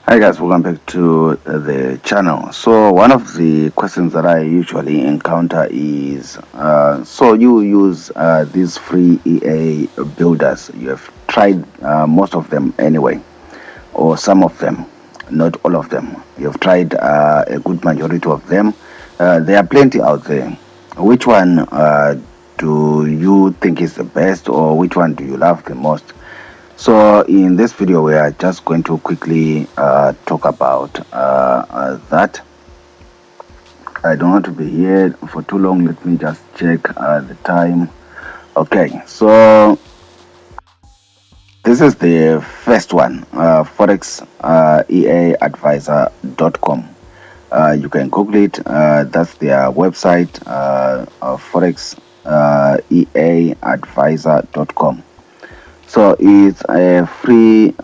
Hi guys, welcome back to the channel. So one of the questions that I usually encounter is, so you use these free EA builders. You have tried most of them anyway, or some of them, not all of them. You've tried a good majority of them. There are plenty out there. Which one do you think is the best, or which one do you love the most? So in this video, we are just going to quickly talk about that. I don't want to be here for too long. Let me just check the time. Okay, so this is the first one, Forex EA advisor.com. You can Google it. That's their website, Forex EA advisor.com. So it's a free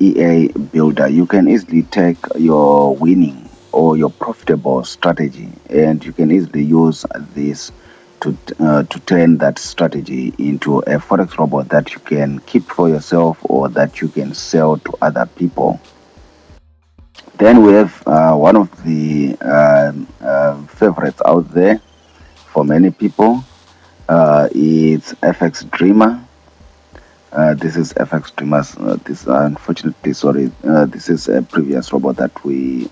EA builder. You can easily take your winning or your profitable strategy, and you can easily use this to turn that strategy into a forex robot that you can keep for yourself or that you can sell to other people. Then we have one of the favorites out there for many people. It's FX Dreamer. This is FX Dreamers. This unfortunately, sorry, this is a previous robot that we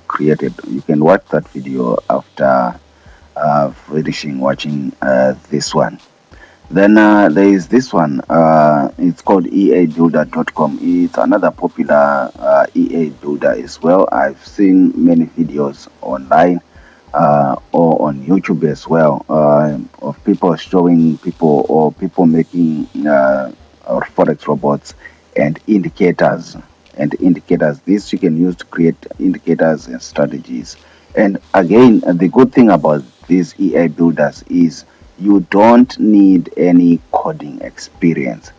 created. You can watch that video after finishing watching this one. Then there is this one. It's called eabuilder.com. It's another popular EA builder as well. I've seen many videos online or on YouTube as well of people showing people or people making or forex robots and indicators this you can use to create indicators and strategies. And again, the good thing about these EA builders is you don't need any coding experience.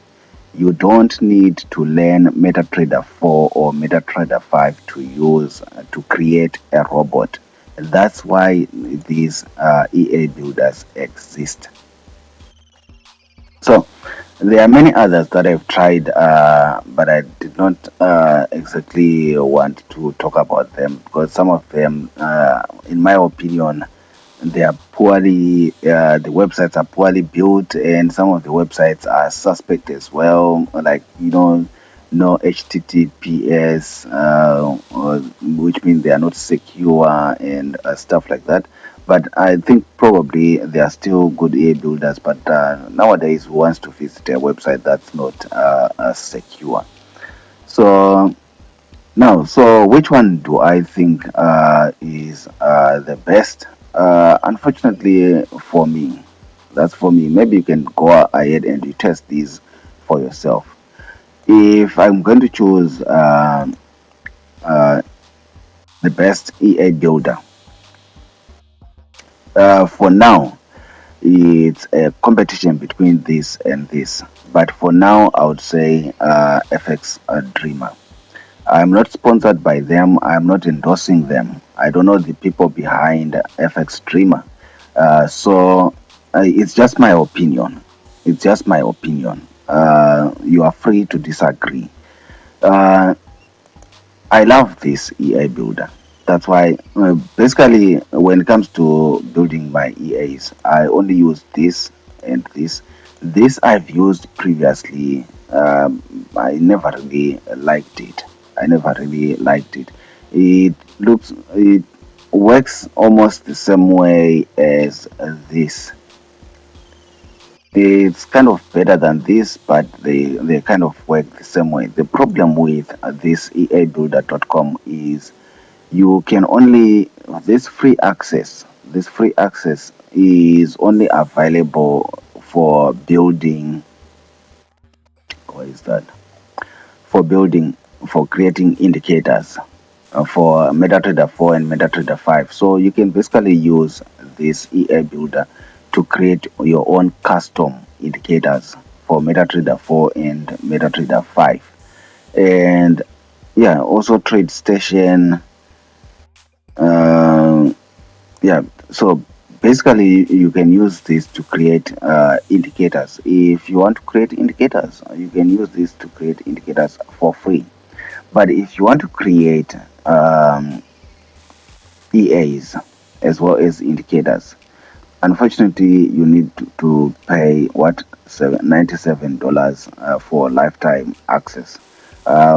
You don't need to learn MetaTrader 4 or MetaTrader 5 to use to create a robot. That's why these EA builders exist. So there are many others that I've tried, but I did not exactly want to talk about them because some of them, in my opinion, they are poorly, the websites are poorly built, and some of the websites are suspect as well, like, no HTTPS, which means they are not secure and stuff like that. But I think probably they are still good EA builders, but nowadays who wants to visit a website that's not secure? So now, so which one do I think is the best? Unfortunately for me, that's for me. Maybe you can go ahead and you test these for yourself. If I'm going to choose the best EA builder, for now, it's a competition between this and this. But for now, I would say FX Dreamer. I'm not sponsored by them. I'm not endorsing them. I don't know the people behind FX Dreamer. So it's just my opinion. It's just my opinion. You are free to disagree. Uh, I love this EA builder. That's why basically when it comes to building my EAs, I only use this and this. This I've used previously. I never really liked it. I never really liked it. It works almost the same way as this. It's kind of better than this, but they kind of work the same way. The problem with this eabuilder.com is you can only this free access is only available for building. What is that? For building, for creating indicators for MetaTrader 4 and MetaTrader 5. So you can basically use this EA builder to create your own custom indicators for MetaTrader 4 and MetaTrader 5. And yeah, also TradeStation. Yeah, so basically you can use this to create indicators. If you want to create indicators, you can use this to create indicators for free. But if you want to create EAs as well as indicators, unfortunately, you need to pay what $97 for lifetime access,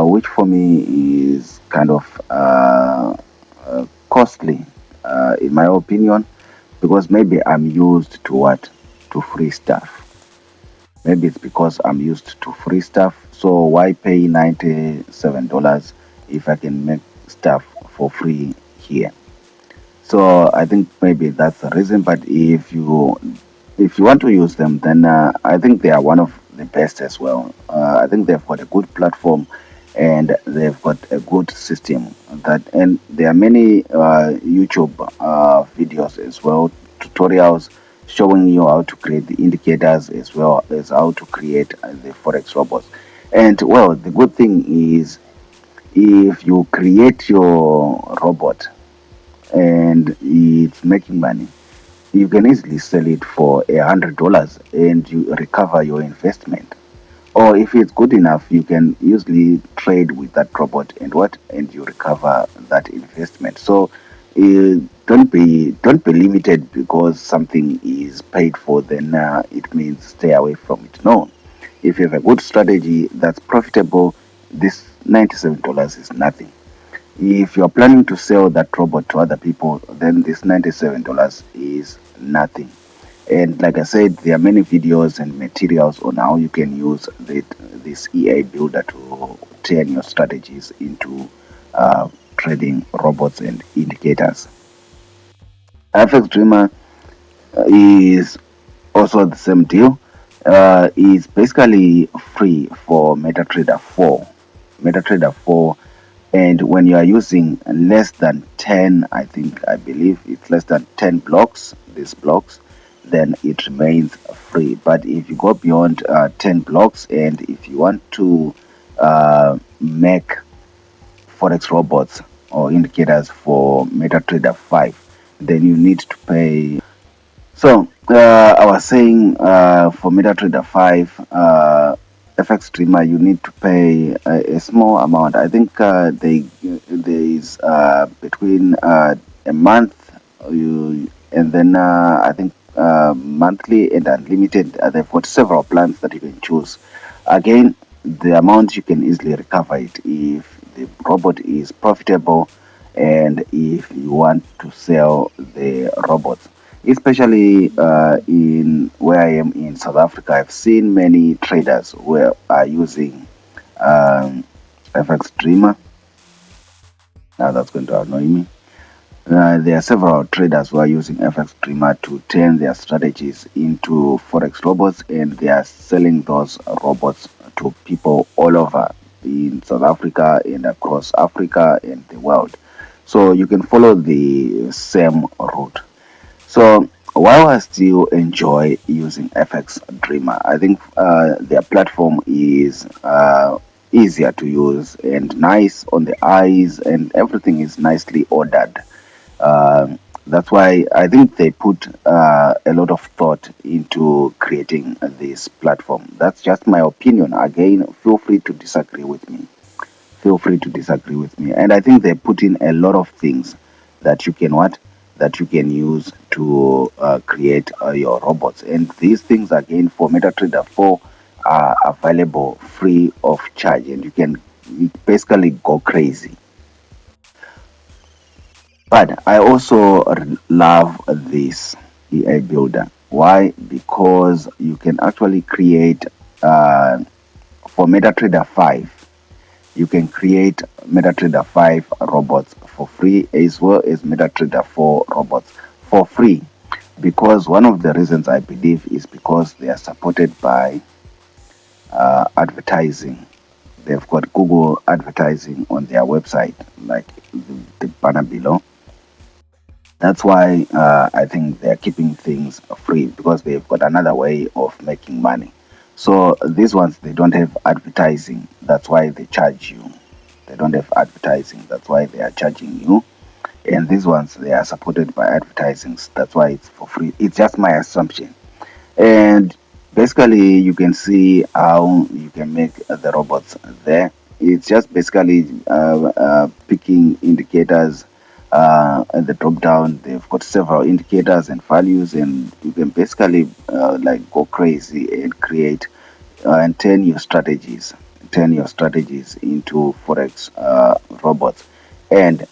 which for me is kind of costly, in my opinion, because maybe I'm used to what, to free stuff. Maybe it's because I'm used to free stuff. So why pay $97 if I can make stuff for free here? So I think maybe that's the reason. But if you want to use them, then I think they are one of the best as well. I think they've got a good platform, and they've got a good system. And there are many YouTube videos as well, tutorials showing you how to create the indicators as well as how to create the forex robots. And well, the good thing is if you create your robot and it's making money, you can easily sell it for $100 and you recover your investment. Or if it's good enough, you can usually trade with that robot and you recover that investment. So don't be limited because something is paid for, then it means stay away from it. No, if you have a good strategy that's profitable, this $97 is nothing. If you're planning to sell that robot to other people, then this $97 is nothing. And like I said, there are many videos and materials on how you can use this EA builder to turn your strategies into trading robots and indicators. FX Dreamer is also the same deal. It's basically free for MetaTrader 4. MetaTrader 4, and when you are using less than 10, I believe it's less than 10 blocks, these blocks, then it remains free. But if you go beyond 10 blocks, and if you want to make forex robots or indicators for MetaTrader 5, then you need to pay. So I was saying for MetaTrader 5, FX Streamer, you need to pay a small amount. I think there is between a month, and then I think monthly and unlimited. They've got several plans that you can choose. Again, the amount you can easily recover it if the robot is profitable and if you want to sell the robots. Especially in where I am in South Africa, I've seen many traders who are using FX Dreamer. Now that's going to annoy me. There are several traders who are using FX Dreamer to turn their strategies into forex robots, and they are selling those robots to people all over in South Africa and across Africa and the world. So you can follow the same route. So while I still enjoy using FX Dreamer, I think their platform is easier to use and nice on the eyes, and everything is nicely ordered. That's why I think they put a lot of thought into creating this platform. That's just my opinion. Again, feel free to disagree with me. Feel free to disagree with me. And I think they put in a lot of things that you can that you can use to create your robots. And these things again for MetaTrader 4 are available free of charge, and you can basically go crazy. But I also love this EA builder. Why? Because you can actually create for MetaTrader 5. You can create MetaTrader 5 robots for free, as well as MetaTrader 4 robots for free. Because one of the reasons I believe is because they are supported by advertising. They've got Google advertising on their website, like the banner below. That's why I think they're keeping things free, because they've got another way of making money. So these ones, they don't have advertising. That's why they charge you. They don't have advertising. That's why they are charging you. And these ones, they are supported by advertising. That's why it's for free. It's just my assumption. And basically, you can see how you can make the robots there. It's just basically picking indicators at the drop down. They've got several indicators and values, and you can basically like go crazy and create and turn your strategies into forex robots. And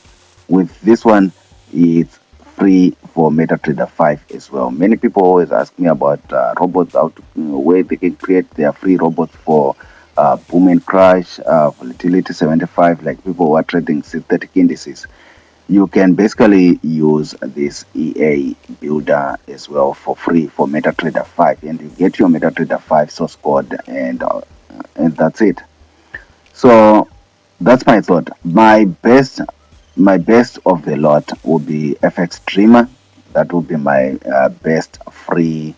with this one, it's free for MetaTrader 5 as well. Many people always ask me about robots, how to, where they can create their free robots for boom and crash, volatility 75, like people who are trading synthetic indices. You can basically use this EA builder as well for free for MetaTrader 5, and you get your MetaTrader 5 source code, and that's it. So that's my thought. My best of the lot would be FX Dreamer. That would be my best free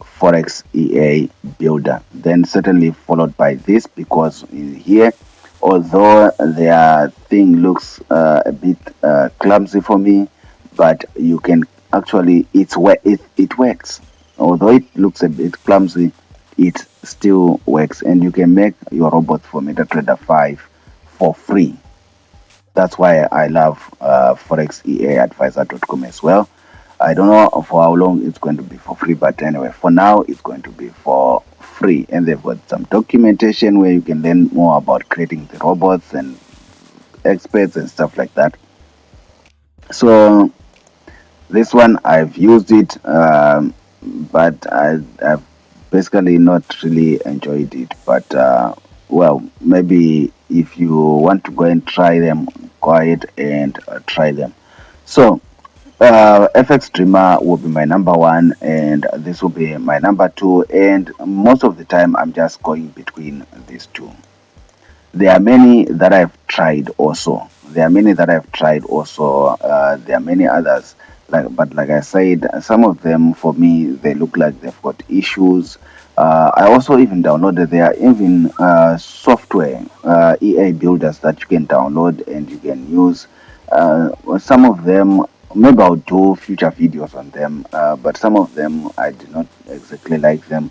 Forex EA builder. Then certainly followed by this, because in here, although their thing looks a bit clumsy for me, but you can actually it works. Although it looks a bit clumsy, it still works, and you can make your robot for MetaTrader 5 for free. That's why I love ForexEAadvisor.com as well. I don't know for how long it's going to be for free, but anyway, for now it's going to be for free. And they've got some documentation where you can learn more about creating the robots and experts and stuff like that. So this one I've used it, but I've basically not really enjoyed it. But well, maybe if you want to go and try them, go ahead and try them. So FX Dreamer will be my number one, and this will be my number two. And most of the time, I'm just going between these two. There are many that I've tried also. There are many that I've tried also. There are many others. But like I said, some of them for me they look like they've got issues. I also even downloaded. There are even software EA builders that you can download and you can use. Some of them, maybe I'll do future videos on them. But some of them I do not exactly like them.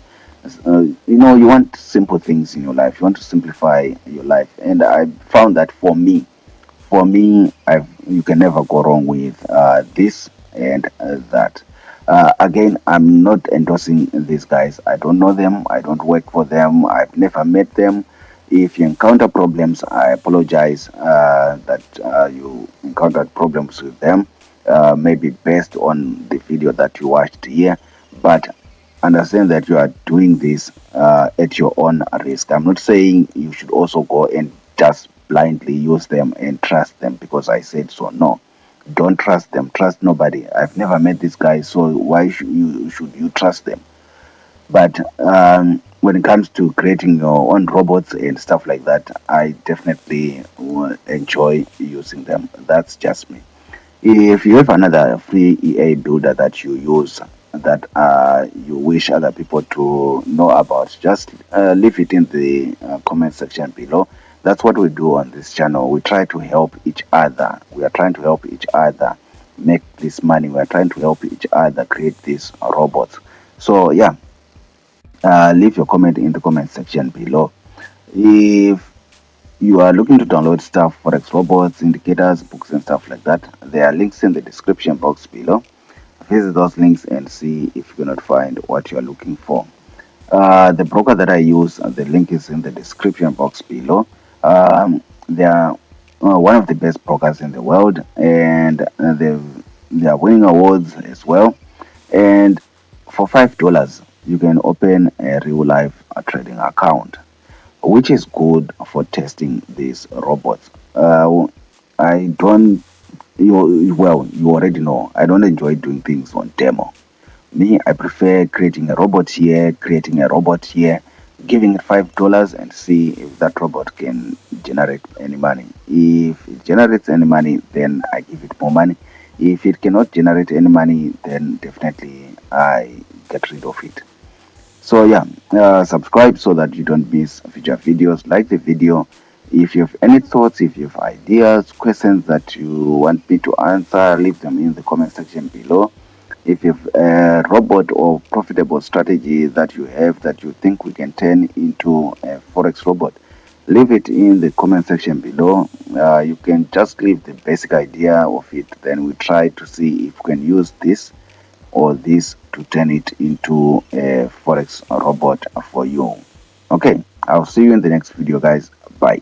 You want simple things in your life. You want to simplify your life, and I found that for me, you can never go wrong with this and that. Again, I'm not endorsing these guys. I don't know them. I don't work for them. I've never met them. If you encounter problems, I apologize that you encountered problems with them. Maybe based on the video that you watched here, but understand that you are doing this at your own risk. I'm not saying you should also go and just blindly use them and trust them because I said so. No, don't trust them. Trust nobody. I've never met this guy, so why should you trust them? But when it comes to creating your own robots and stuff like that, I definitely enjoy using them. That's just me. If you have another free EA builder that you use that you wish other people to know about, just leave it in the comment section below. That's what we do on this channel. We try to help each other. We are trying to help each other make this money. We are trying to help each other create these robots. So yeah, leave your comment in the comment section below. If you are looking to download stuff, forex robots, indicators, books and stuff like that, there are links in the description box below. Visit those links and see if you cannot find what you are looking for. The broker that I use, the link is in the description box below. They are one of the best brokers in the world, and they are winning awards as well. And for $5 you can open a real life trading account, which is good for testing these robots. I don't, you already know, I don't enjoy doing things on demo. Me, I prefer creating a robot here, giving it $5 and see if that robot can generate any money. If it generates any money, then I give it more money. If it cannot generate any money, then definitely I get rid of it. So yeah, subscribe so that you don't miss future videos. Like the video. If you have any thoughts, if you have ideas, questions that you want me to answer, leave them in the comment section below. If you have a robot or profitable strategy that you have that you think we can turn into a forex robot, Leave it in the comment section below. You can just leave the basic idea of it, then we try to see if we can use this or this to turn it into a forex robot for you. Okay, I'll see you in the next video, guys. Bye.